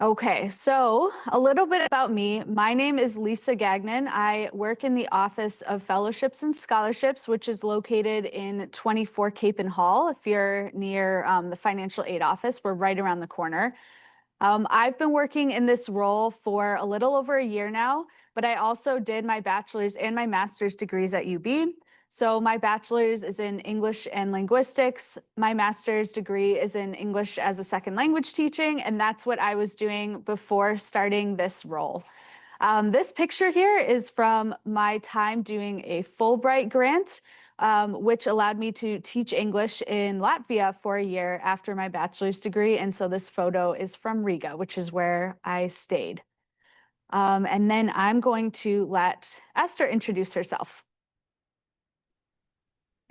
Okay, so a little bit about me. My name is Lisa Gagnon. I work in the Office of Fellowships and Scholarships, which is located in 24 Capon Hall. If you're near the financial aid office, we're right around the corner. I've been working in this role for a little over a year now, but I also did my bachelor's and my master's degrees at UB. So my bachelor's is in English and linguistics. My master's degree is in English as a second language teaching, and that's what I was doing before starting this role. This picture here is from my time doing a Fulbright grant, which allowed me to teach English in Latvia for a year after my bachelor's degree. And so this photo is from Riga, which is where I stayed. And then I'm going to let Esther introduce herself.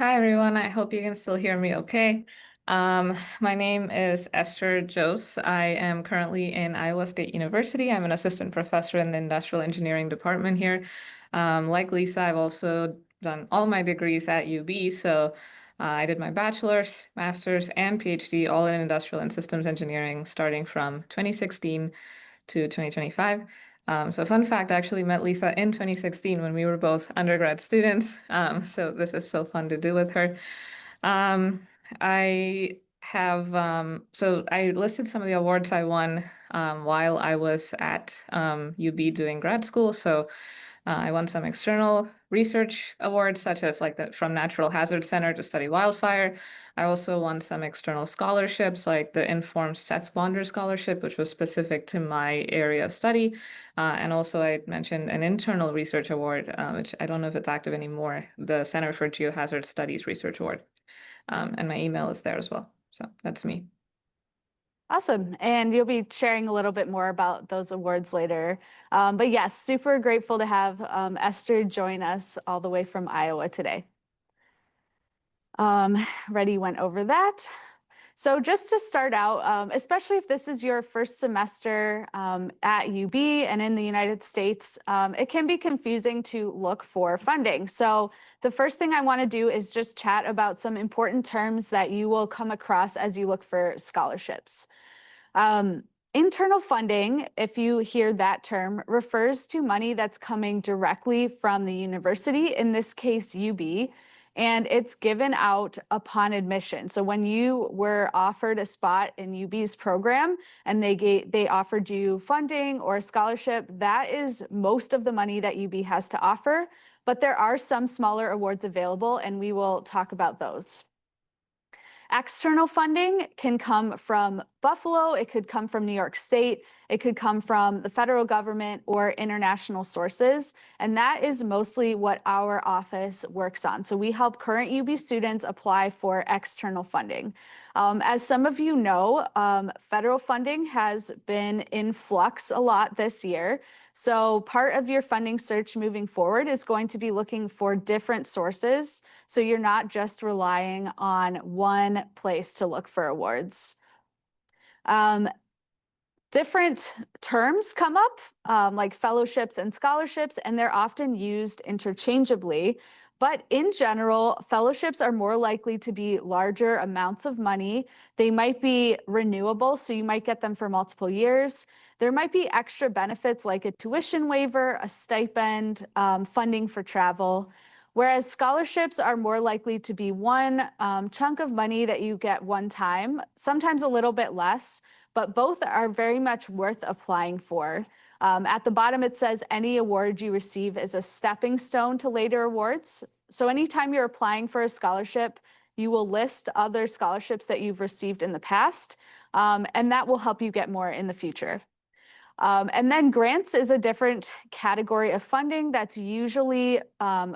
Hi, everyone. I hope you can still hear me okay. My name is Esther Jose. I am currently in Iowa State University. I'm an assistant professor in the industrial engineering department here. Like Lisa, I've also done all my degrees at UB. So I did my bachelor's, master's, and PhD all in industrial and systems engineering starting from 2016 to 2025. So fun fact, I actually met Lisa in 2016 when we were both undergrad students. So this is so fun to do with her. Um, I have, so I listed some of the awards I won while I was at UB doing grad school. So I won some external research awards, such as like the from Natural Hazard Center to study wildfire. I also won some external scholarships, like the Informed Seth Bonder Scholarship, which was specific to my area of study. And also I mentioned an internal research award, which I don't know if it's active anymore, the Center for Geohazard Studies Research Award. And my email is there as well. So that's me. Awesome. And you'll be sharing a little bit more about those awards later. But yes, super grateful to have Esther join us all the way from Iowa today. Reddy went over that. So just to start out, especially if this is your first semester at UB and in the United States, it can be confusing to look for funding. So the first thing I want to do is just chat about some important terms that you will come across as you look for scholarships. Internal funding, if you hear that term, refers to money that's coming directly from the university, in this case, UB, and it's given out upon admission. So when you were offered a spot in UB's program and they offered you funding or a scholarship, that is most of the money that UB has to offer. But there are some smaller awards available, and we will talk about those. External funding can come from Buffalo, it could come from New York State, it could come from the federal government or international sources, and that is mostly what our office works on. So we help current UB students apply for external funding. As some of you know, federal funding has been in flux a lot this year. So part of your funding search moving forward is going to be looking for different sources. So you're not just relying on one place to look for awards. Different terms come up, like fellowships and scholarships, and they're often used interchangeably. But in general, fellowships are more likely to be larger amounts of money. They might be renewable, so you might get them for multiple years. There might be extra benefits like a tuition waiver, a stipend, funding for travel. Whereas scholarships are more likely to be one chunk of money that you get one time, sometimes a little bit less, but both are very much worth applying for. At the bottom, it says any award you receive is a stepping stone to later awards. So anytime you're applying for a scholarship, you will list other scholarships that you've received in the past, and that will help you get more in the future. And then grants is a different category of funding that's usually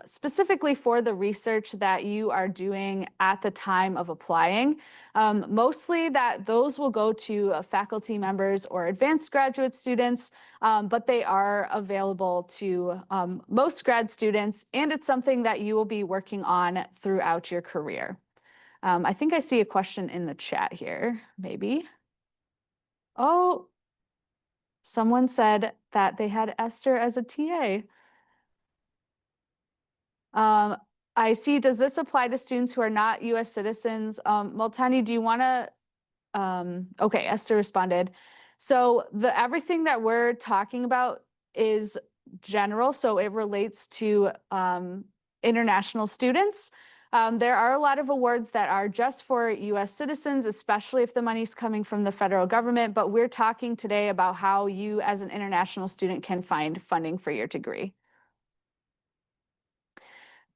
specifically for the research that you are doing at the time of applying. Mostly those will go to faculty members or advanced graduate students, but they are available to most grad students, and it's something that you will be working on throughout your career. I think I see a question in the chat here, maybe. Oh, someone said that they had Esther as a TA. I see, does this apply to students who are not US citizens? Multani, do you want to, okay, Esther responded. So everything that we're talking about is general, so it relates to international students. There are a lot of awards that are just for US citizens, especially if the money's coming from the federal government, but we're talking today about how you as an international student can find funding for your degree.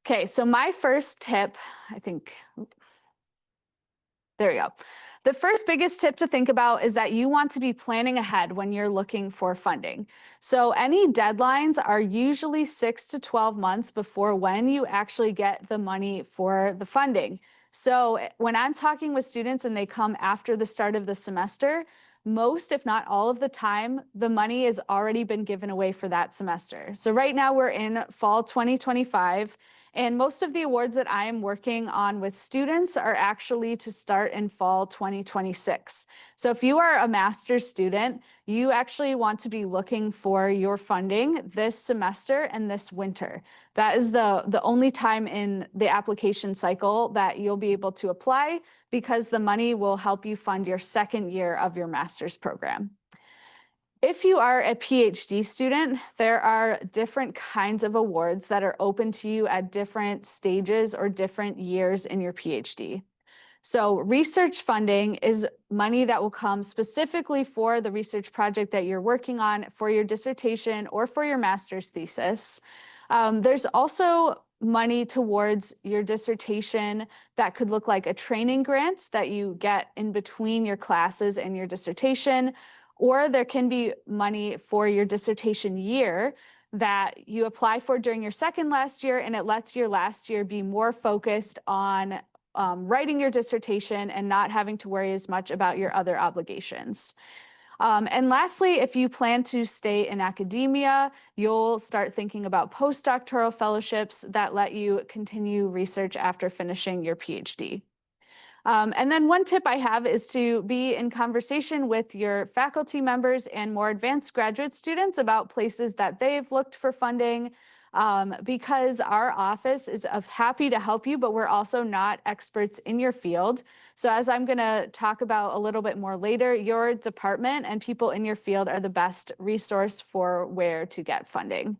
Okay, so my first tip, I think, there you go. The first biggest tip to think about is that you want to be planning ahead when you're looking for funding. So any deadlines are usually 6 to 12 months before when you actually get the money for the funding. So when I'm talking with students and they come after the start of the semester, most, if not all of the time, the money has already been given away for that semester. So right now we're in fall 2025. And most of the awards that I am working on with students are actually to start in fall 2026. So if you are a master's student, you actually want to be looking for your funding this semester and this winter. That is the only time in the application cycle that you'll be able to apply, because the money will help you fund your second year of your master's program. If you are a PhD student, there are different kinds of awards that are open to you at different stages or different years in your PhD. So research funding is money that will come specifically for the research project that you're working on for your dissertation or for your master's thesis. There's also money towards your dissertation that could look like a training grant that you get in between your classes and your dissertation, or there can be money for your dissertation year that you apply for during your second last year, and it lets your last year be more focused on writing your dissertation and not having to worry as much about your other obligations. And lastly, if you plan to stay in academia, you'll start thinking about postdoctoral fellowships that let you continue research after finishing your PhD. And then one tip I have is to be in conversation with your faculty members and more advanced graduate students about places that they've looked for funding, because our office is happy to help you, but we're also not experts in your field. So as I'm going to talk about a little bit more later, your department and people in your field are the best resource for where to get funding.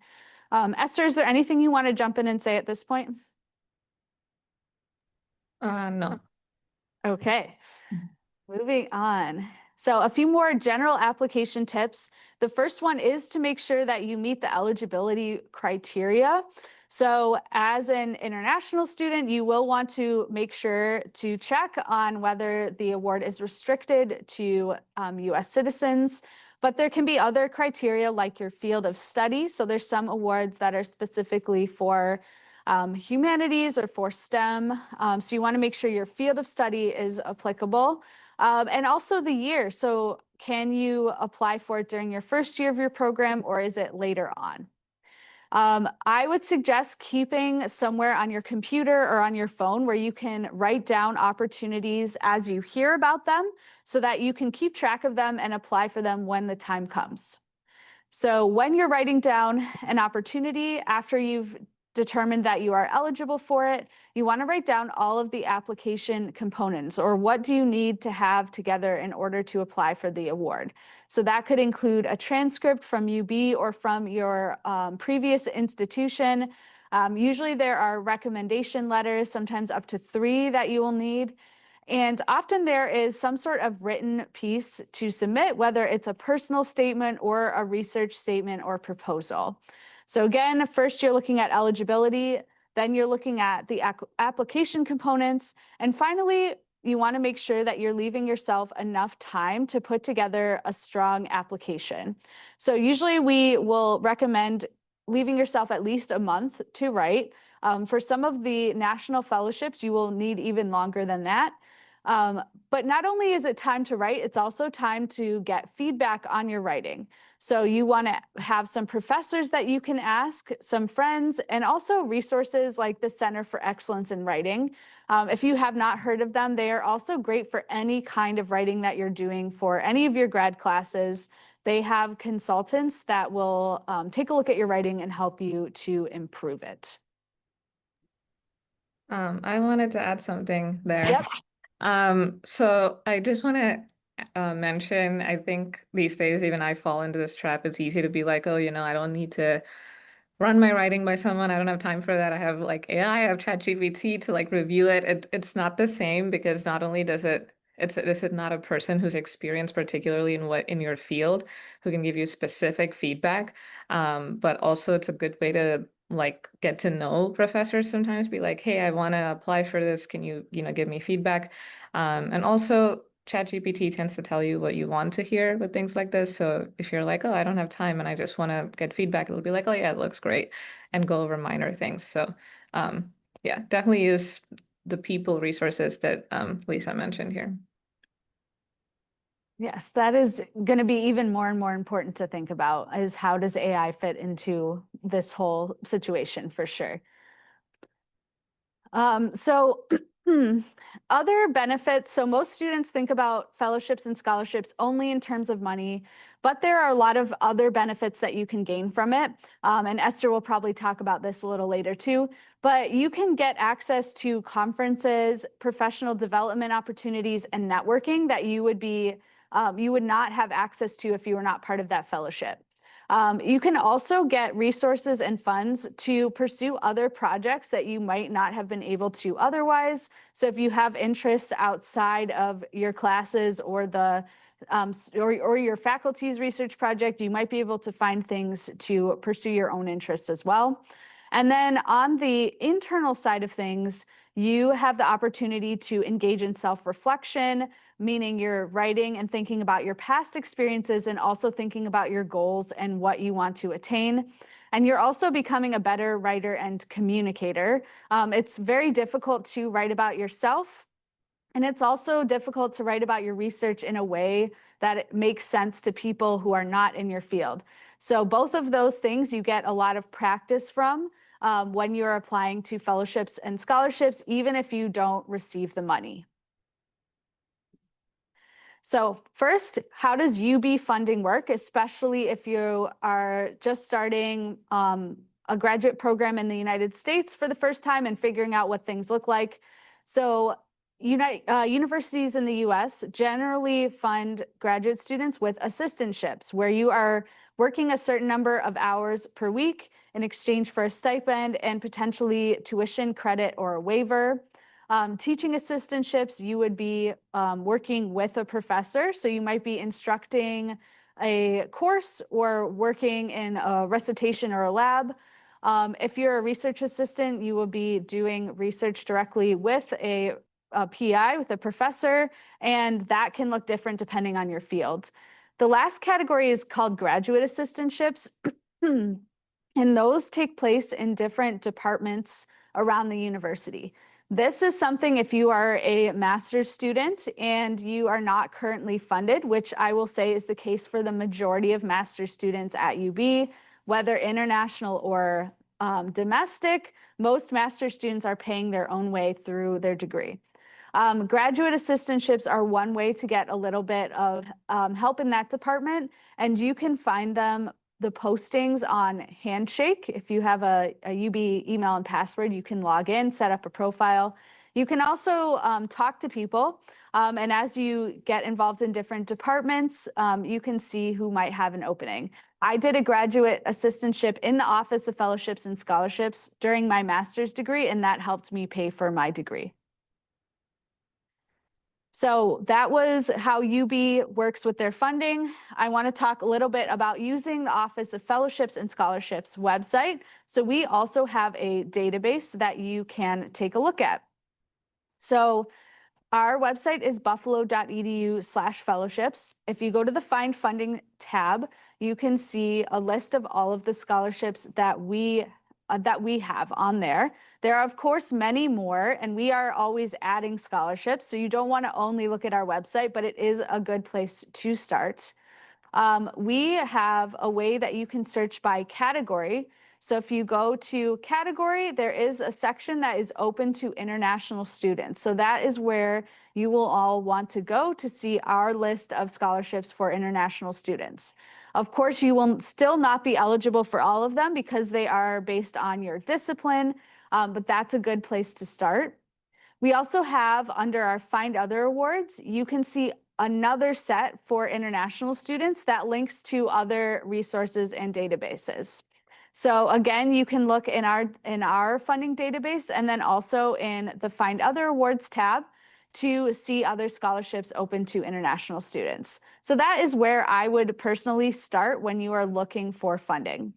Esther, is there anything you want to jump in and say at this point? No. Okay, moving on. So a few more general application tips. The first one is to make sure that you meet the eligibility criteria. So as an international student, you will want to make sure to check on whether the award is restricted to US citizens, but there can be other criteria like your field of study. So there's some awards that are specifically for humanities or for STEM. So you want to make sure your field of study is applicable. And also the year. So can you apply for it during your first year of your program, or is it later on? I would suggest keeping somewhere on your computer or on your phone where you can write down opportunities as you hear about them so that you can keep track of them and apply for them when the time comes. So when you're writing down an opportunity after you've determined that you are eligible for it, you want to write down all of the application components, or what do you need to have together in order to apply for the award. So that could include a transcript from UB or from your previous institution. Usually there are recommendation letters, sometimes up to 3 that you will need. And often there is some sort of written piece to submit, whether it's a personal statement or a research statement or proposal. So again, first you're looking at eligibility, then you're looking at the application components, and finally, you want to make sure that you're leaving yourself enough time to put together a strong application. So usually we will recommend leaving yourself at least a month to write. For some of the national fellowships, you will need even longer than that. But not only is it time to write, it's also time to get feedback on your writing. So you want to have some professors that you can ask, some friends, and also resources like the Center for Excellence in Writing. If you have not heard of them, they are also great for any kind of writing that you're doing for any of your grad classes. They have consultants that will take a look at your writing and help you to improve it. I wanted to add something there. Yep. So I just want to mention, I think these days even I fall into this trap. It's easy to be like, oh, I don't need to run my writing by someone. I don't have time for that. I have like AI, I have ChatGPT to like review it. It's not the same because not only does it's not a person who's experienced particularly in your field who can give you specific feedback, but also it's a good way to like get to know professors sometimes, be like, hey, I want to apply for this. Can you give me feedback? And also ChatGPT tends to tell you what you want to hear with things like this. So if you're like, oh, I don't have time and I just want to get feedback, it'll be like, oh yeah, it looks great, and go over minor things. So yeah, definitely use the people resources that Lisa mentioned here. Yes, that is going to be even more and more important to think about is how does AI fit into this whole situation for sure. So other benefits. So most students think about fellowships and scholarships only in terms of money, but there are a lot of other benefits that you can gain from it. And Esther will probably talk about this a little later too, but you can get access to conferences, professional development opportunities, and networking that you would not have access to if you were not part of that fellowship. You can also get resources and funds to pursue other projects that you might not have been able to otherwise. So if you have interests outside of your classes or or your faculty's research project, you might be able to find things to pursue your own interests as well. And then on the internal side of things, you have the opportunity to engage in self-reflection, meaning you're writing and thinking about your past experiences and also thinking about your goals and what you want to attain. And you're also becoming a better writer and communicator. It's very difficult to write about yourself. And it's also difficult to write about your research in a way that it makes sense to people who are not in your field. So both of those things you get a lot of practice from when you're applying to fellowships and scholarships, even if you don't receive the money. So first, how does UB funding work, especially if you are just starting a graduate program in the United States for the first time and figuring out what things look like? So universities in the US generally fund graduate students with assistantships, where you are working a certain number of hours per week in exchange for a stipend and potentially tuition credit or a waiver. Teaching assistantships, you would be working with a professor. So you might be instructing a course or working in a recitation or a lab. If you're a research assistant, you will be doing research directly with a PI, with a professor, and that can look different depending on your field. The last category is called graduate assistantships, and those take place in different departments around the university. This is something if you are a master's student and you are not currently funded, which I will say is the case for the majority of master's students at UB, whether international or domestic, most master's students are paying their own way through their degree. Graduate assistantships are one way to get a little bit of help in that department, and you can find the postings on Handshake. If you have a UB email and password, you can log in, set up a profile. You can also talk to people, and as you get involved in different departments, you can see who might have an opening. I did a graduate assistantship in the Office of Fellowships and Scholarships during my master's degree, and that helped me pay for my degree. So that was how UB works with their funding. I want to talk a little bit about using the Office of Fellowships and Scholarships website. So we also have a database that you can take a look at. So our website is buffalo.edu/fellowships. If you go to the Find Funding tab, you can see a list of all of the scholarships that we have on there. There are, of course, many more, and we are always adding scholarships. So you don't want to only look at our website, but it is a good place to start. We have a way that you can search by category. So if you go to category, there is a section that is open to international students. So that is where you will all want to go to see our list of scholarships for international students. Of course, you will still not be eligible for all of them because they are based on your discipline, but that's a good place to start. We also have, under our Find Other awards, you can see another set for international students that links to other resources and databases. So again, you can look in our funding database and then also in the Find Other Awards tab to see other scholarships open to international students. So that is where I would personally start when you are looking for funding.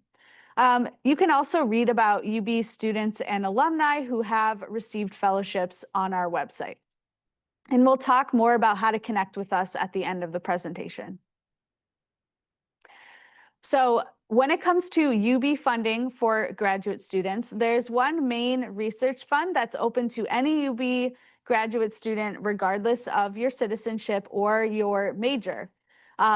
You can also read about UB students and alumni who have received fellowships on our website. And we'll talk more about how to connect with us at the end of the presentation. So when it comes to UB funding for graduate students, there's one main research fund that's open to any UB graduate student, regardless of your citizenship or your major.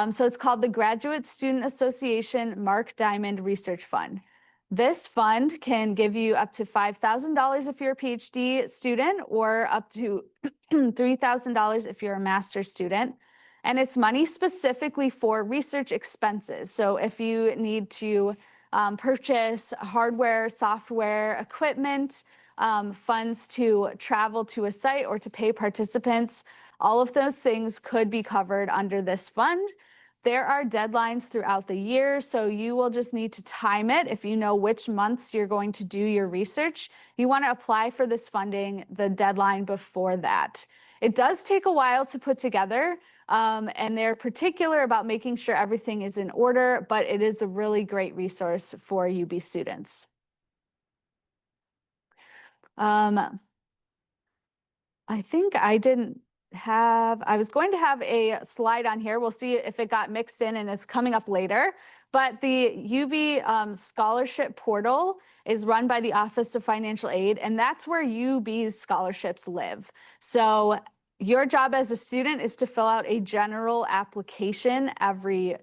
So it's called the Graduate Student Association Mark Diamond Research Fund. This fund can give you up to $5,000 if you're a PhD student or up to $3,000 if you're a master's student. And it's money specifically for research expenses. So if you need to purchase hardware, software, equipment, funds to travel to a site or to pay participants, all of those things could be covered under this fund. There are deadlines throughout the year, so you will just need to time it. If you know which months you're going to do your research, you want to apply for this funding the deadline before that. It does take a while to put together, and they're particular about making sure everything is in order, but it is a really great resource for UB students. I think I was going to have a slide on here. We'll see if it got mixed in and it's coming up later. But the UB scholarship portal is run by the Office of Financial Aid, and that's where UB's scholarships live. So your job as a student is to fill out a general application every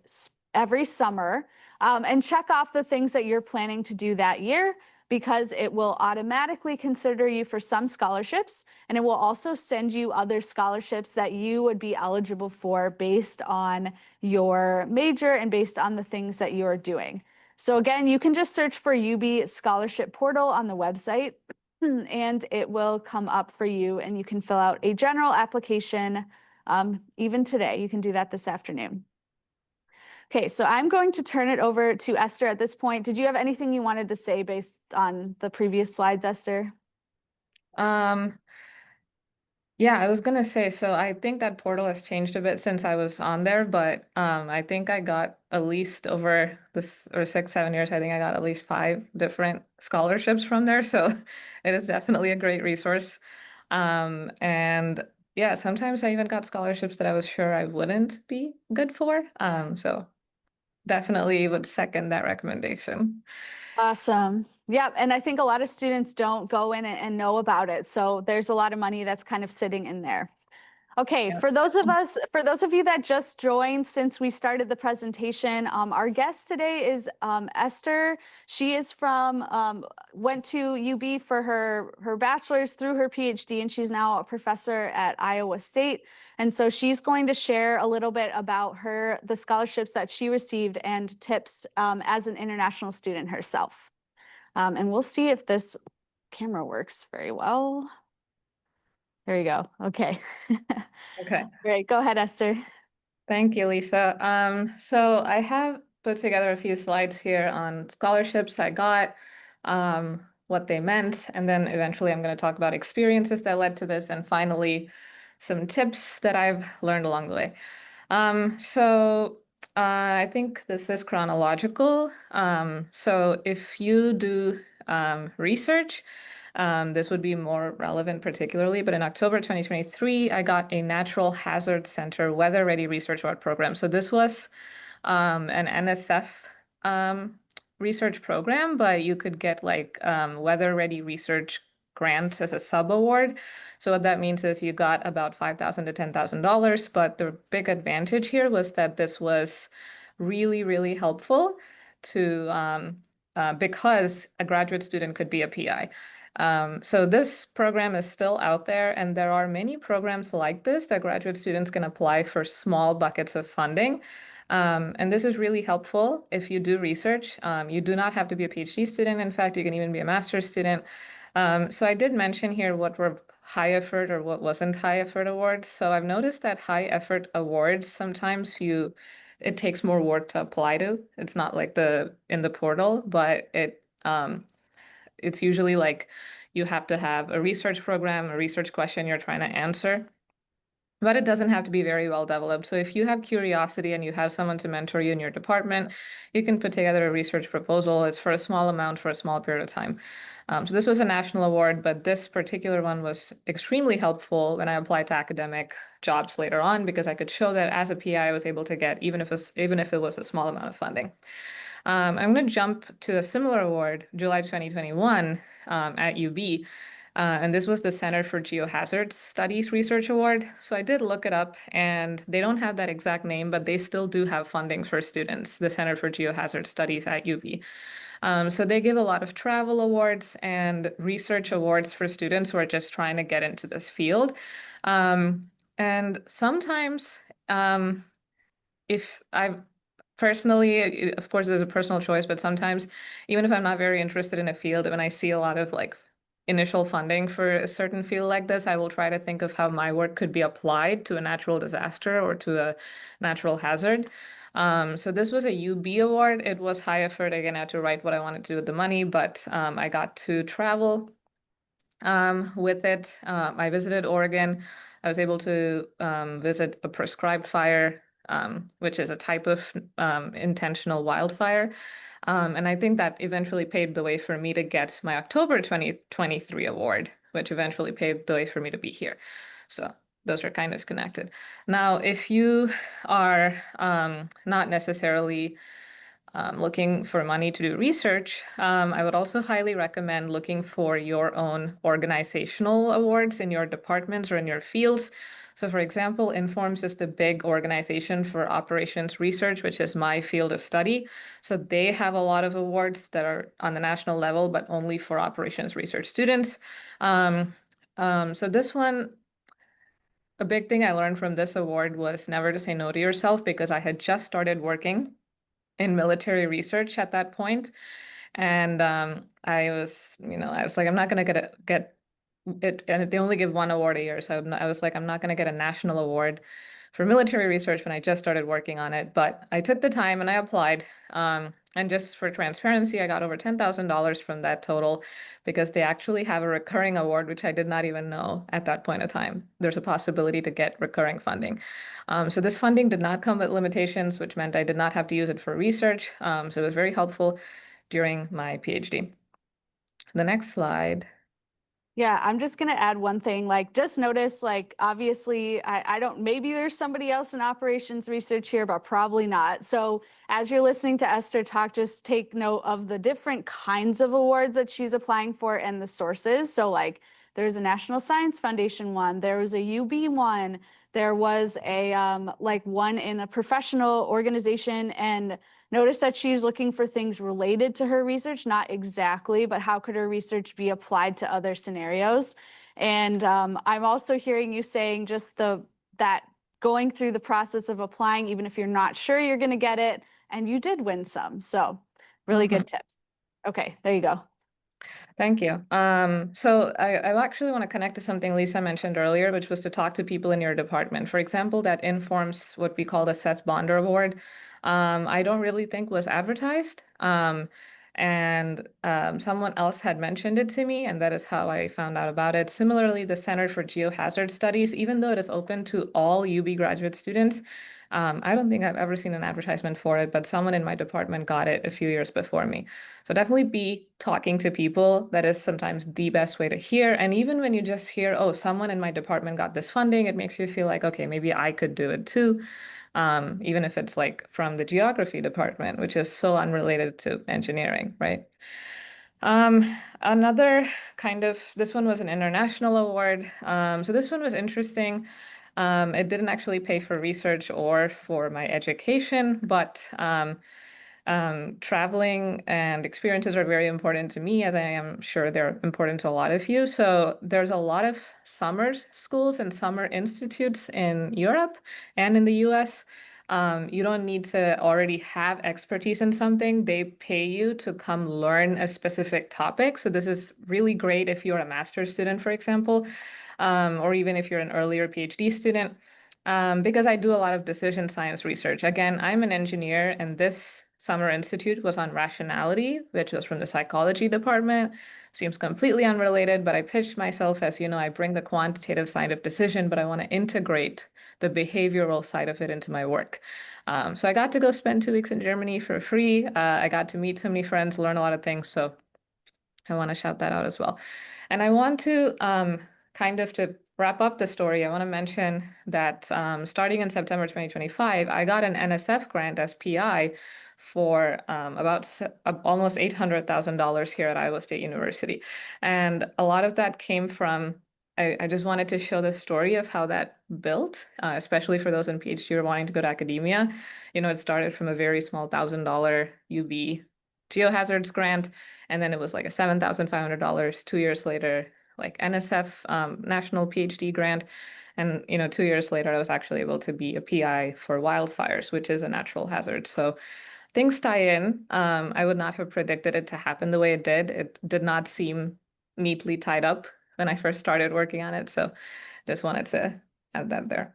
summer and check off the things that you're planning to do that year, because it will automatically consider you for some scholarships, and it will also send you other scholarships that you would be eligible for based on your major and based on the things that you're doing. So again, you can just search for UB Scholarship Portal on the website, and it will come up for you, and you can fill out a general application even today. You can do that this afternoon. Okay, so I'm going to turn it over to Esther at this point. Did you have anything you wanted to say based on the previous slides, Esther? Yeah, I was gonna say, so I think that portal has changed a bit since I was on there, but I think I got at least over this or 6, 7 years, I think I got at least 5 different scholarships from there. So it is definitely a great resource. And yeah, sometimes I even got scholarships that I was sure I wouldn't be good for. So definitely would second that recommendation. Awesome. Yeah, and I think a lot of students don't go in and know about it. So there's a lot of money that's kind of sitting in there. Okay, Yeah. for those of you that just joined since we started the presentation, our guest today is Esther. She is went to UB for her bachelor's through her PhD, and she's now a professor at Iowa State. And so she's going to share a little bit about the scholarships that she received and tips as an international student herself. And we'll see if this camera works very well. There you go. Okay. Okay. Great. Go ahead, Esther. Thank you, Lisa. So I have put together a few slides here on scholarships I got, what they meant, and then eventually I'm going to talk about experiences that led to this, and finally some tips that I've learned along the way. So I think this is chronological. So if you do research, this would be more relevant particularly, but in October 2023, I got a Natural Hazard Center Weather Ready Research Award program. So this was an NSF research program, but you could get like Weather Ready Research grants as a sub-award. So what that means is you got about $5,000 to $10,000, but the big advantage here was that this was really, really helpful to because a graduate student could be a PI. So this program is still out there, and there are many programs like this that graduate students can apply for small buckets of funding. And this is really helpful if you do research. You do not have to be a PhD student. In fact, you can even be a master's student. So I did mention here what were high effort or what wasn't high effort awards. So I've noticed that high effort awards sometimes it takes more work to apply to. It's not like the in the portal, but it's usually like you have to have a research program, a research question you're trying to answer. But it doesn't have to be very well developed. So if you have curiosity and you have someone to mentor you in your department, you can put together a research proposal. It's for a small amount for a small period of time. So this was a national award, but this particular one was extremely helpful when I applied to academic jobs later on because I could show that as a PI, I was able to get even if it was a small amount of funding. I'm going to jump to a similar award, July 2021, at UB. And this was the Center for Geohazard Studies Research Award. So I did look it up, and they don't have that exact name, but they still do have funding for students, the Center for Geohazard Studies at UB. So they give a lot of travel awards and research awards for students who are just trying to get into this field. And sometimes, if I personally, of course, there's a personal choice, but sometimes, even if I'm not very interested in a field, when I see a lot of like initial funding for a certain field like this, I will try to think of how my work could be applied to a natural disaster or to a natural hazard. So this was a UB award. It was high effort. Again, I had to write what I wanted to do with the money, but I got to travel with it. I visited Oregon. I was able to visit a prescribed fire, which is a type of intentional wildfire. And I think that eventually paved the way for me to get my October 2023 award, which eventually paved the way for me to be here. So those are kind of connected. Now, if you are not necessarily looking for money to do research, I would also highly recommend looking for your own organizational awards in your departments or in your fields. So for example, Informs is the big organization for operations research, which is my field of study. So they have a lot of awards that are on the national level, but only for operations research students. So this one, a big thing I learned from this award was never to say no to yourself because I had just started working in military research at that point. And I was like, I'm not going to get it. And they only give one award a year. So I was like, I'm not going to get a national award for military research when I just started working on it. But I took the time and I applied. And just for transparency, I got over $10,000 from that total because they actually have a recurring award, which I did not even know at that point of time. There's a possibility to get recurring funding. So this funding did not come with limitations, which meant I did not have to use it for research. So it was very helpful during my PhD. The next slide. Yeah, I'm just gonna add one thing. Like, just notice, like, obviously, I don't, maybe there's somebody else in operations research here, but probably not. So as you're listening to Esther talk, just take note of the different kinds of awards that she's applying for and the sources. So like, there's a National Science Foundation one, there was a UB one, there was a like one in a professional organization, and notice that she's looking for things related to her research, not exactly, but how could her research be applied to other scenarios? And I'm also hearing you saying just that going through the process of applying, even if you're not sure you're going to get it, and you did win some. So really good tips. Okay, there you go. Thank you. So I actually want to connect to something Lisa mentioned earlier, which was to talk to people in your department. For example, that Informs what we call the Seth Bonder Award. I don't really think was advertised. Someone else had mentioned it to me, and that is how I found out about it. Similarly, the Center for Geohazard Studies, even though it is open to all UB graduate students, I don't think I've ever seen an advertisement for it, but someone in my department got it a few years before me. So definitely be talking to people. That is sometimes the best way to hear. And even when you just hear, oh, someone in my department got this funding, it makes you feel like, okay, maybe I could do it too. Even if it's like from the geography department, which is so unrelated to engineering, right? Another this one was an international award. So this one was interesting. It didn't actually pay for research or for my education, but traveling and experiences are very important to me, as I am sure they're important to a lot of you. So there's a lot of summer schools and summer institutes in Europe and in the US. You don't need to already have expertise in something. They pay you to come learn a specific topic. So this is really great if you're a master's student, for example. or even if you're an earlier PhD student, because I do a lot of decision science research. Again, I'm an engineer, and this summer institute was on rationality, which was from the psychology department. Seems completely unrelated, but I pitched myself as, I bring the quantitative side of decision, but I want to integrate the behavioral side of it into my work. So I got to go spend 2 weeks in Germany for free. I got to meet so many friends, learn a lot of things. So I want to shout that out as well. And I want to kind of to wrap up the story, I want to mention that starting in September 2025, I got an NSF grant as PI for almost $800,000 here at Iowa State University. And a lot of that came from, I just wanted to show the story of how that built, especially for those in PhD who are wanting to go to academia. It started from a very small $1,000 UB geohazards grant, and then it was like a $7,500 2 years later, like NSF national PhD grant. And 2 years later, I was actually able to be a PI for wildfires, which is a natural hazard. So things tie in. I would not have predicted it to happen the way it did. It did not seem neatly tied up when I first started working on it. So just wanted to add that there.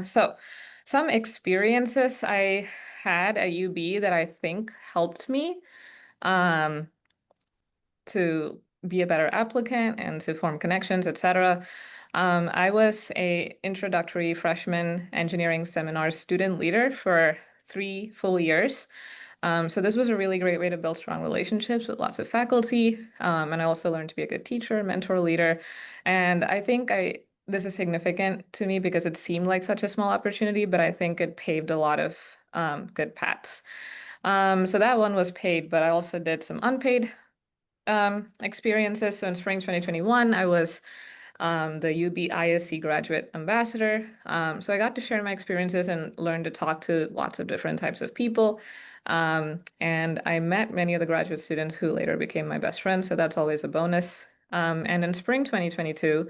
So some experiences I had at UB that I think helped me um, to be a better applicant and to form connections, etc. I was a introductory freshman engineering seminar student leader for 3 full years. So this was a really great way to build strong relationships with lots of faculty. And I also learned to be a good teacher, mentor, leader. And I think this is significant to me because it seemed like such a small opportunity, but I think it paved a lot of good paths. So that one was paid, but I also did some unpaid experiences. So in spring 2021, I was the UB ISC graduate ambassador. So I got to share my experiences and learn to talk to lots of different types of people. And I met many of the graduate students who later became my best friends. So that's always a bonus. And in spring 2022,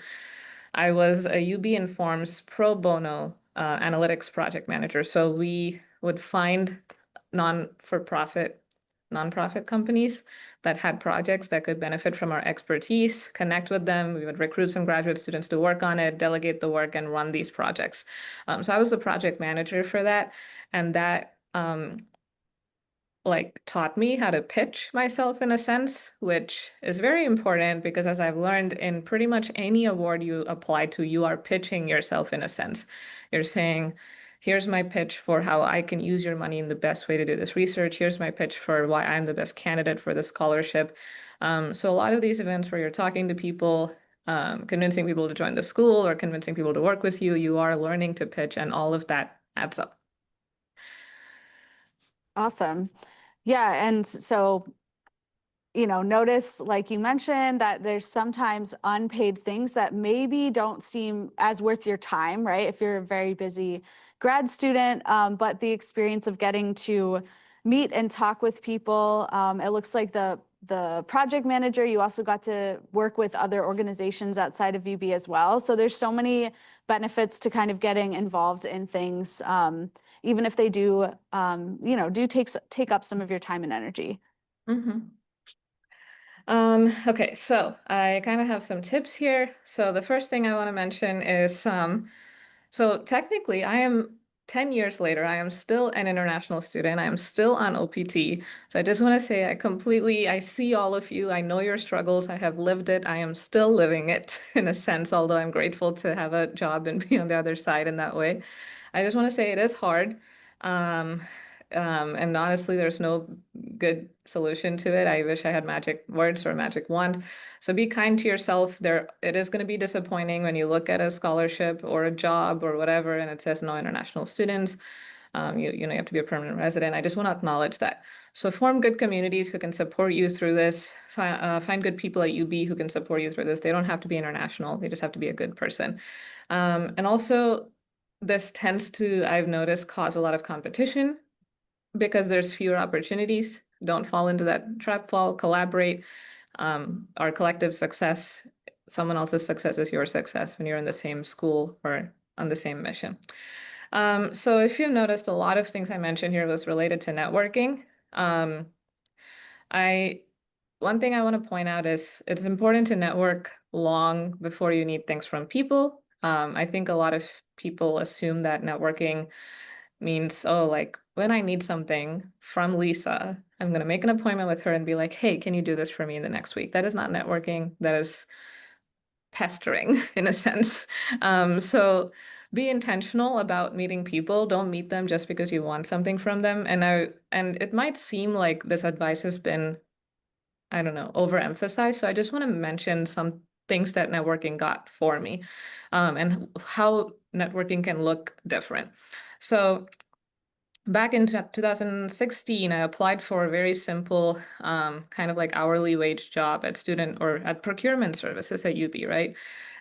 I was a UB Informs pro bono analytics project manager. So we would find non-for-profit, nonprofit companies that had projects that could benefit from our expertise, connect with them. We would recruit some graduate students to work on it, delegate the work, and run these projects. So I was the project manager for that, and that taught me how to pitch myself in a sense, which is very important because as I've learned in pretty much any award you apply to, you are pitching yourself in a sense. You're saying, here's my pitch for how I can use your money in the best way to do this research. Here's my pitch for why I'm the best candidate for the scholarship. So a lot of these events where you're talking to people, convincing people to join the school or convincing people to work with you, you are learning to pitch, and all of that adds up. Awesome. Yeah. And so, notice, like you mentioned, that there's sometimes unpaid things that maybe don't seem as worth your time, right? If you're a very busy grad student, but the experience of getting to meet and talk with people, it looks like the project manager, you also got to work with other organizations outside of UB as well. So there's so many benefits to kind of getting involved in things, even if they do, take up some of your time and energy. Mm-hmm. Okay, so I kind of have some tips here. So the first thing I want to mention is so technically I am 10 years later, I am still an international student. I am still on OPT. So I just want to say I see all of you. I know your struggles. I have lived it. I am still living it in a sense, although I'm grateful to have a job and be on the other side in that way. I just want to say it is hard. Um, and honestly, there's no good solution to it. I wish I had magic words or a magic wand. So be kind to yourself. It is going to be disappointing when you look at a scholarship or a job or whatever, and it says no international students. You have to be a permanent resident. I just want to acknowledge that. So form good communities who can support you through this. Find good people at UB who can support you through this. They don't have to be international. They just have to be a good person. And also, this tends to, I've noticed, cause a lot of competition because there's fewer opportunities. Don't fall into that trap. Collaborate. Our collective success, someone else's success is your success when you're in the same school or on the same mission. So if you've noticed, a lot of things I mentioned here was related to networking. I one thing I want to point out is it's important to network long before you need things from people. I think a lot of people assume that networking means, oh, like when I need something from Lisa, I'm going to make an appointment with her and be like, hey, can you do this for me in the next week? That is not networking. That is pestering in a sense. So be intentional about meeting people. Don't meet them just because you want something from them. And it might seem like this advice has been, I don't know, overemphasized. So I just want to mention some things that networking got for me, and how networking can look different. So back in 2016, I applied for a very simple kind of like hourly wage job at student or at procurement services at UB, right?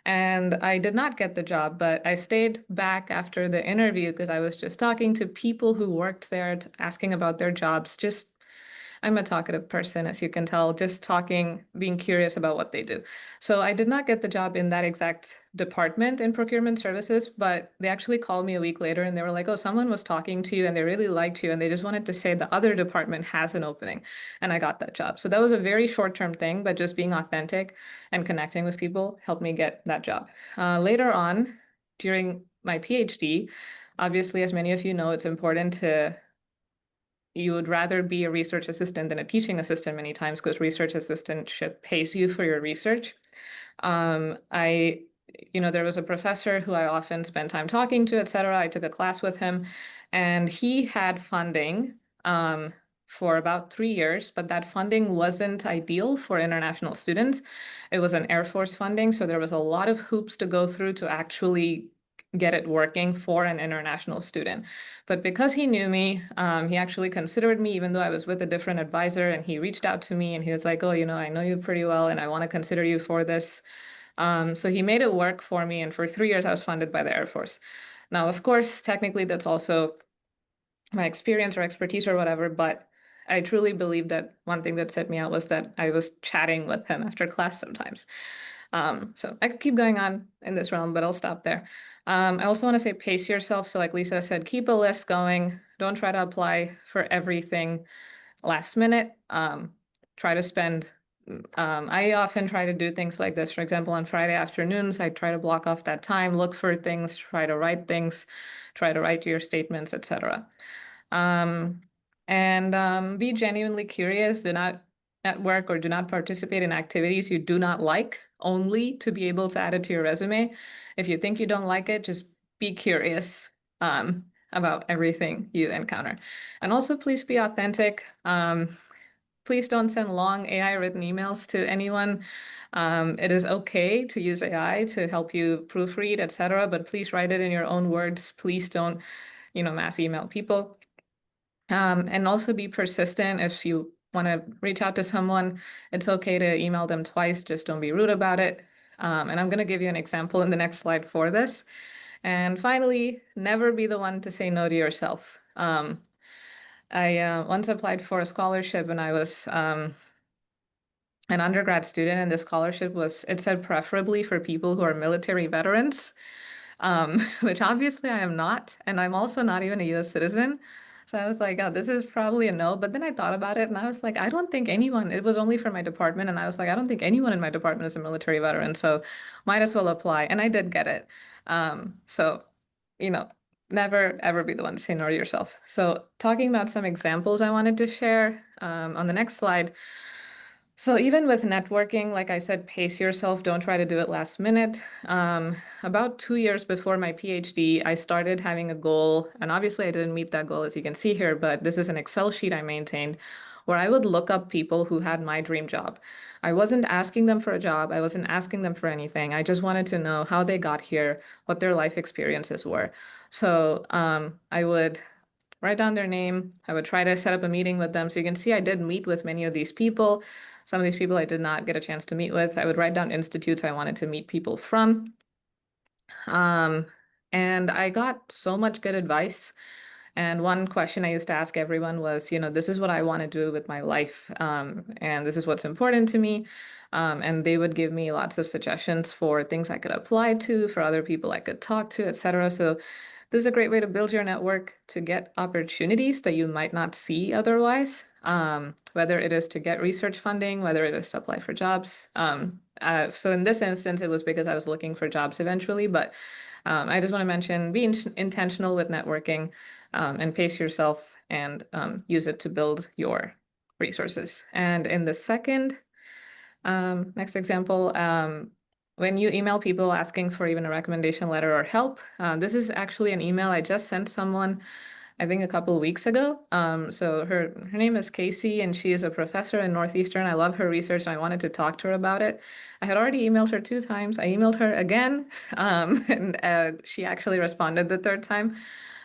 And I did not get the job, but I stayed back after the interview because I was just talking to people who worked there, asking about their jobs, just I'm a talkative person, as you can tell, just talking, being curious about what they do. So I did not get the job in that exact department in procurement services, but they actually called me a week later and they were like, oh, someone was talking to you and they really liked you and they just wanted to say the other department has an opening. And I got that job. So that was a very short-term thing, but just being authentic and connecting with people helped me get that job. Later on, during my PhD, obviously, as many of you know, it's important to you would rather be a research assistant than a teaching assistant many times because research assistantship pays you for your research. I, there was a professor who I often spent time talking to, et cetera. I took a class with him and he had funding for about 3 years, but that funding wasn't ideal for international students. It was an Air Force funding, so there was a lot of hoops to go through to actually get it working for an international student. But because he knew me, he actually considered me, even though I was with a different advisor, and he reached out to me and he was like, oh, I know you pretty well and I want to consider you for this. So he made it work for me. And for 3 years, I was funded by the Air Force. Now, of course, technically, that's also my experience or expertise or whatever, but I truly believe that one thing that set me out was that I was chatting with him after class sometimes. So I could keep going on in this realm, but I'll stop there. I also want to say pace yourself. So like Lisa said, keep a list going. Don't try to apply for everything last minute. Try to spend, I often try to do things like this. For example, on Friday afternoons, I try to block off that time, look for things, try to write things, try to write your statements, etc. Um, and be genuinely curious. Do not network or do not participate in activities you do not like, only to be able to add it to your resume. If you think you don't like it, just be curious about everything you encounter. And also, please be authentic. Please don't send long AI written emails to anyone. It is okay to use AI to help you proofread, etc., but please write it in your own words. Please don't, mass email people. And also be persistent. If you want to reach out to someone, it's okay to email them twice. Just don't be rude about it. And I'm going to give you an example in the next slide for this. And finally, never be the one to say no to yourself. I once applied for a scholarship and I was an undergrad student, and the scholarship it said preferably for people who are military veterans, which obviously I am not. And I'm also not even a US citizen. So I was like, oh, this is probably a no. But then I thought about it and I was like, I don't think anyone, it was only for my department. And I was like, I don't think anyone in my department is a military veteran. So might as well apply. And I did get it. So, you know, never ever be the one to say no to yourself. So talking about some examples I wanted to share on the next slide. So even with networking, like I said, pace yourself. Don't try to do it last minute. About 2 years before my PhD, I started having a goal. And obviously I didn't meet that goal, as you can see here, but this is an Excel sheet I maintained where I would look up people who had my dream job. I wasn't asking them for a job. I wasn't asking them for anything. I just wanted to know how they got here, what their life experiences were. So I would write down their name. I would try to set up a meeting with them. So you can see I did meet with many of these people. Some of these people I did not get a chance to meet with. I would write down institutes I wanted to meet people from. And I got so much good advice. And one question I used to ask everyone was, this is what I want to do with my life. And this is what's important to me. And they would give me lots of suggestions for things I could apply to, for other people I could talk to, etc. So this is a great way to build your network to get opportunities that you might not see otherwise, whether it is to get research funding, whether it is to apply for jobs. So in this instance, it was because I was looking for jobs eventually, but I just want to mention being intentional with networking, and pace yourself and use it to build your resources. And in the second, next example, when you email people asking for even a recommendation letter or help, this is actually an email I just sent someone, I think a couple of weeks ago. So her name is Casey, and she is a professor in Northeastern. I love her research, and I wanted to talk to her about it. I had already emailed her 2 times. I emailed her again, and she actually responded the third time.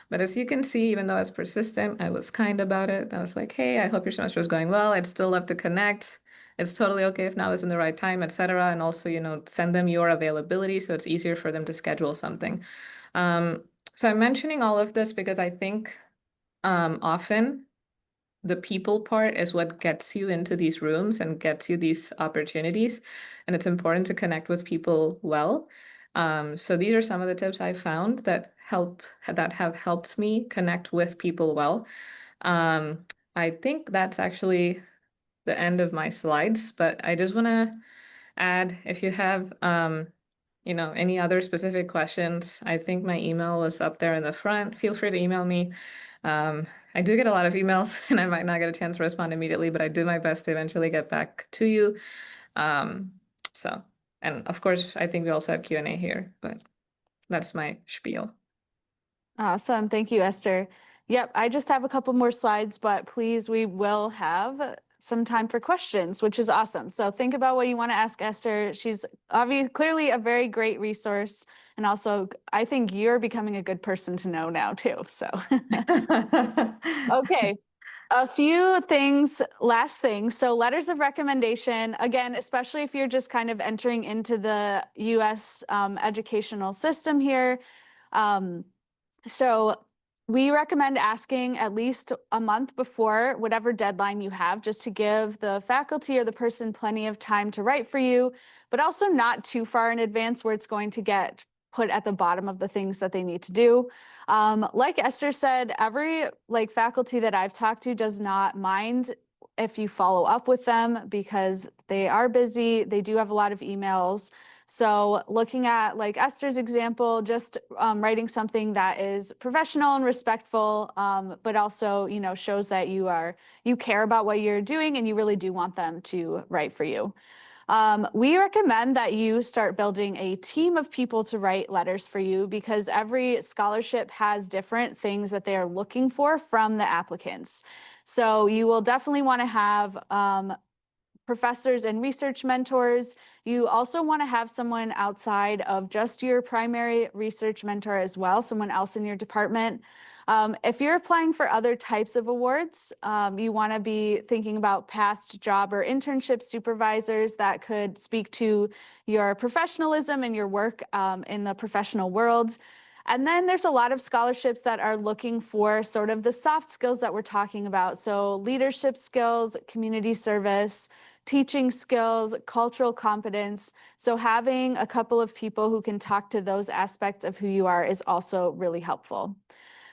But as you can see, even though I was persistent, I was kind about it. I was like, hey, I hope your semester is going well. I'd still love to connect. It's totally okay if now isn't the right time, etc. And also, send them your availability so it's easier for them to schedule something. So I'm mentioning all of this because I think often the people part is what gets you into these rooms and gets you these opportunities. And it's important to connect with people well. So these are some of the tips I found that have helped me connect with people well. I think that's actually the end of my slides, but I just want to add, if you have any other specific questions, I think my email was up there in the front. Feel free to email me. I do get a lot of emails and I might not get a chance to respond immediately, but I do my best to eventually get back to you. Um, so, and of course, I think we also have Q&A here, but that's my spiel. Awesome. Thank you, Esther. Yep, I just have a couple more slides, but please, we will have some time for questions, which is awesome. So think about what you want to ask Esther. She's obviously clearly a very great resource. And also, I think you're becoming a good person to know now too. So, okay. A few things, last thing. So letters of recommendation, again, especially if you're just kind of entering into the US educational system here. So we recommend asking at least a month before whatever deadline you have, just to give the faculty or the person plenty of time to write for you, but also not too far in advance where it's going to get put at the bottom of the things that they need to do. Like Esther said, every faculty that I've talked to does not mind if you follow up with them because they are busy. They do have a lot of emails. So looking at Esther's example, just writing something that is professional and respectful, but also, shows that you care about what you're doing and you really do want them to write for you. We recommend that you start building a team of people to write letters for you because every scholarship has different things that they are looking for from the applicants. So you will definitely want to have professors and research mentors. You also want to have someone outside of just your primary research mentor as well, someone else in your department. If you're applying for other types of awards, you want to be thinking about past job or internship supervisors that could speak to your professionalism and your work in the professional world. And then there's a lot of scholarships that are looking for sort of the soft skills that we're talking about. So leadership skills, community service, teaching skills, cultural competence. So having a couple of people who can talk to those aspects of who you are is also really helpful.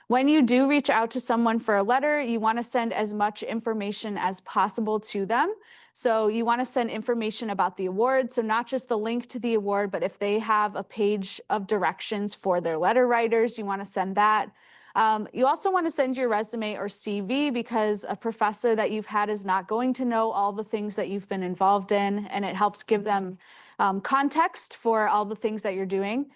When you do reach out to someone for a letter, you want to send as much information as possible to them. So you want to send information about the award. So not just the link to the award, but if they have a page of directions for their letter writers, you want to send that. You also want to send your resume or CV because a professor that you've had is not going to know all the things that you've been involved in, and it helps give them context for all the things that you're doing.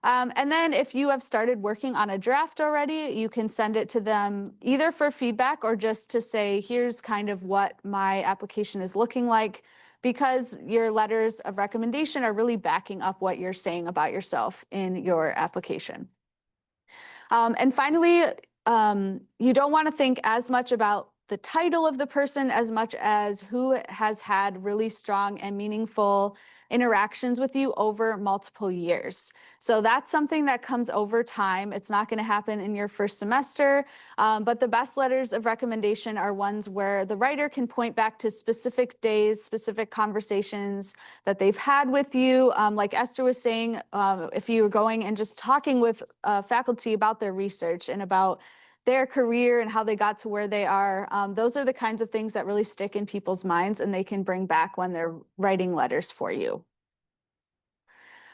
And then if you have started working on a draft already, you can send it to them either for feedback or just to say, here's kind of what my application is looking like, because your letters of recommendation are really backing up what you're saying about yourself in your application. And finally, you don't want to think as much about the title of the person as much as who has had really strong and meaningful interactions with you over multiple years. So that's something that comes over time. It's not going to happen in your first semester, but the best letters of recommendation are ones where the writer can point back to specific days, specific conversations that they've had with you. Like Esther was saying, if you were going and just talking with faculty about their research and about their career and how they got to where they are. Those are the kinds of things that really stick in people's minds and they can bring back when they're writing letters for you.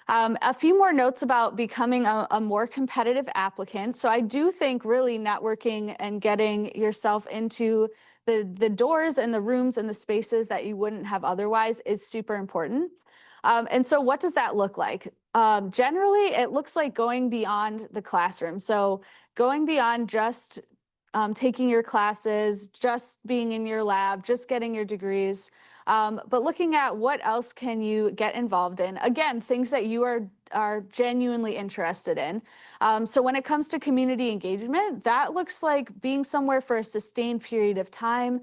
A few more notes about becoming a more competitive applicant. So I do think really networking and getting yourself into the doors and the rooms and the spaces that you wouldn't have otherwise is super important. And so what does that look like? Generally, it looks like going beyond the classroom. So going beyond just taking your classes, just being in your lab, just getting your degrees, but looking at what else can you get involved in. Again, things that you are genuinely interested in. So when it comes to community engagement, that looks like being somewhere for a sustained period of time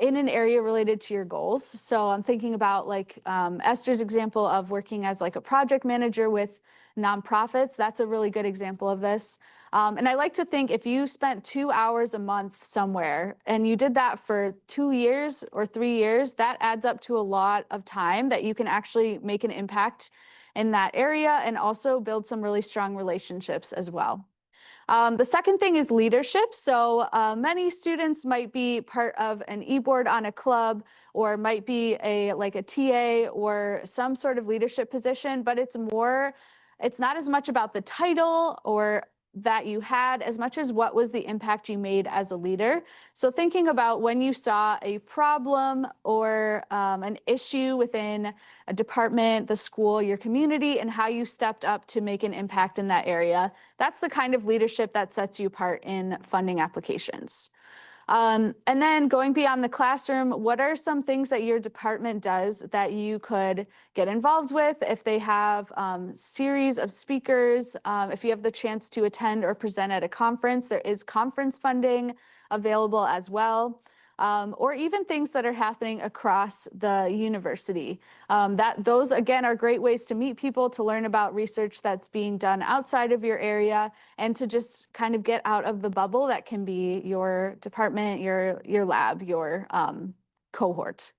in an area related to your goals. So I'm thinking about like Esther's example of working as like a project manager with nonprofits. That's a really good example of this. And I like to think if you spent 2 hours a month somewhere and you did that for 2 years or 3 years, that adds up to a lot of time that you can actually make an impact in that area and also build some really strong relationships as well. The second thing is leadership. So many students might be part of an e-board on a club or might be like a TA or some sort of leadership position, but it's not as much about the title or that you had as much as what was the impact you made as a leader. So thinking about when you saw a problem or an issue within a department, the school, your community, and how you stepped up to make an impact in that area. That's the kind of leadership that sets you apart in funding applications. And then going beyond the classroom, what are some things that your department does that you could get involved with? If they have series of speakers, if you have the chance to attend or present at a conference, there is conference funding available as well. Or even things that are happening across the university. Those, again, are great ways to meet people, to learn about research that's being done outside of your area, and to just kind of get out of the bubble that can be your department, your lab, your cohort.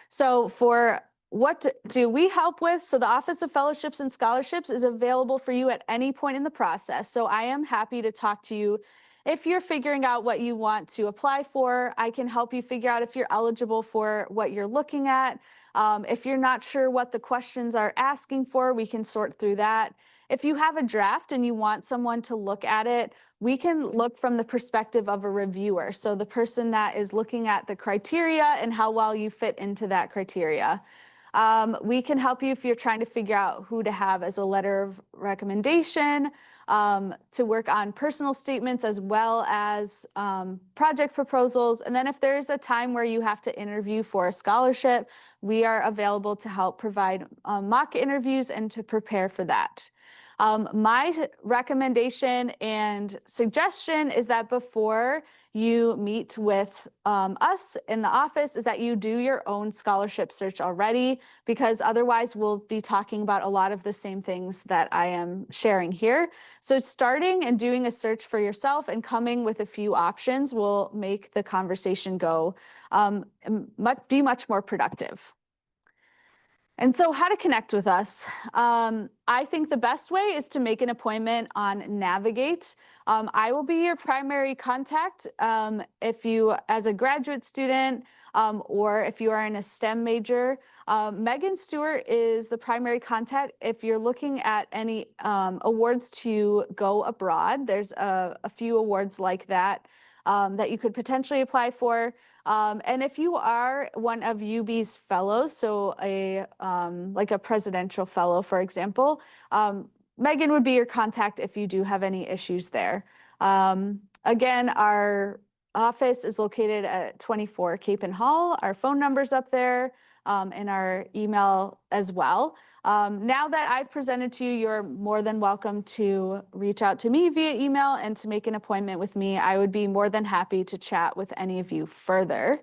So for what do we help with? So the Office of Fellowships and Scholarships is available for you at any point in the process. So I am happy to talk to you if you're figuring out what you want to apply for. I can help you figure out if you're eligible for what you're looking at. If you're not sure what the questions are asking for, we can sort through that. If you have a draft and you want someone to look at it, we can look from the perspective of a reviewer. So the person that is looking at the criteria and how well you fit into that criteria. We can help you if you're trying to figure out who to have as a letter of recommendation, to work on personal statements as well as project proposals. And then if there's a time where you have to interview for a scholarship, we are available to help provide mock interviews and to prepare for that. My recommendation and suggestion is that before you meet with us in the office is that you do your own scholarship search already, because otherwise we'll be talking about a lot of the same things that I am sharing here. So starting and doing a search for yourself and coming with a few options will make the conversation go be much more productive. And so how to connect with us. I think the best way is to make an appointment on Navigate. I will be your primary contact if you, as a graduate student, or if you are in a STEM major. Megan Stewart is the primary contact if you're looking at any awards to go abroad. There's a few awards like that that you could potentially apply for. And if you are one of UB's fellows, so like a presidential fellow, for example, Megan would be your contact if you do have any issues there. Again, our office is located at 24 Capon Hall. Our phone number's up there. in our email as well. Now that I've presented to you, you're more than welcome to reach out to me via email and to make an appointment with me. I would be more than happy to chat with any of you further.